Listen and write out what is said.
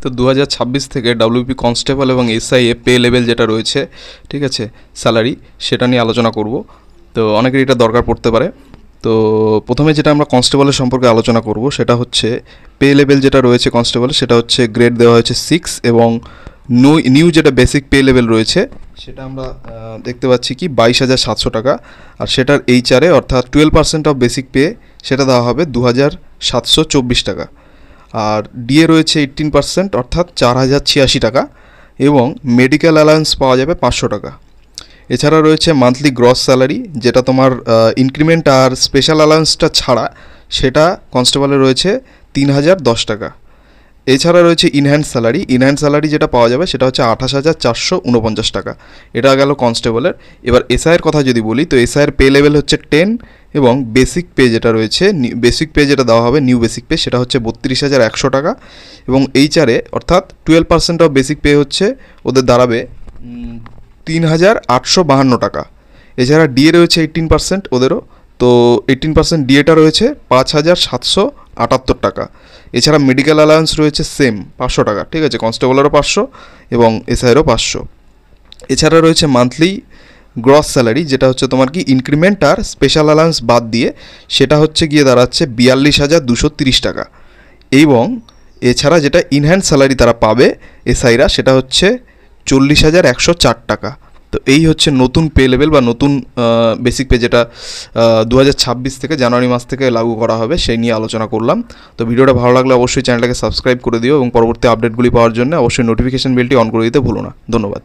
তো 2026 থেকে WP constable এবং এসআইএ পে লেভেল যেটা রয়েছে, ঠিক আছে, স্যালারি, সেটা নিয়ে আলোচনা করব। তো অনেকের এটা দরকার পড়তে পারে। তো প্রথমে যেটা আমরা কনস্টেবলের সম্পর্কে আলোচনা করব সেটা হচ্ছে পে লেভেল যেটা রয়েছে কনস্টেবলের, সেটা হচ্ছে গ্রেড দেওয়া হয়েছে 6 এবং নিউ যেটা বেসিক পে লেভেল রয়েছে সেটা আমরা দেখতে পাচ্ছি কি 22,700 টাকা। আর সেটার এইচআরে অর্থাৎ 12% অফ বেসিক পে সেটা দেওয়া হবে 2,724 টাকা। আর ডিএ রয়েছে 18% অর্থাৎ 4,086 টাকা এবং মেডিকেল অ্যালাউন্স পাওয়া যাবে 500 টাকা। এছাড়া রয়েছে মান্থলি গ্রস স্যালারি, যেটা তোমার ইনক্রিমেন্ট আর স্পেশাল অ্যালাউন্সটা ছাড়া সেটা কনস্টেবলে রয়েছে 3,010 টাকা। এছাড়া রয়েছে ইনহ্যান্ড স্যালারি যেটা পাওয়া যাবে সেটা হচ্ছে 28,449 টাকা। এটা গেল কনস্টেবলের। এবার এসআইয়ের কথা যদি বলি তো এসআইয়ের পে লেভেল হচ্ছে 10 এবং বেসিক পে যেটা রয়েছে, বেসিক পে যেটা দেওয়া হবে নিউ বেসিক পে সেটা হচ্ছে 32,100 টাকা এবং এইচআরে অর্থাৎ 12% অফ বেসিক পে হচ্ছে ওদের দাঁড়াবে 3,852 টাকা। এছাড়া ডিএ রয়েছে 18% ওদেরও, তো 18% ডিএটা রয়েছে 5,778 টাকা। এছাড়া মেডিকেল অ্যালাউন্স রয়েছে সেম 500 টাকা, ঠিক আছে, কনস্টেবলেরও 500 এবং এসআইয়েরও 500। এছাড়া রয়েছে মান্থলি গ্রস স্যালারি, যেটা হচ্ছে তোমার কি ইনক্রিমেন্ট আর স্পেশাল অ্যালাউন্স বাদ দিয়ে সেটা হচ্ছে গিয়ে দাঁড়াচ্ছে 42,230 টাকা। এবং এছাড়া যেটা ইনহ্যান্ড স্যালারি তারা পাবে এসআইরা সেটা হচ্ছে 40,104 টাকা। তো এই হচ্ছে নতুন পে লেভেল বা নতুন বেসিক পে যেটা 2026 থেকে জানুয়ারি মাস থেকে লাগু করা হবে সেই নিয়ে আলোচনা করলাম। তো ভিডিওটা ভালো লাগলে অবশ্যই চ্যানেলটাকে সাবস্ক্রাইব করে দিও এবং পরবর্তী আপডেটগুলি পাওয়ার জন্য অবশ্যই নোটিফিকেশন বেলটি অন করে দিতে ভুলো না। ধন্যবাদ।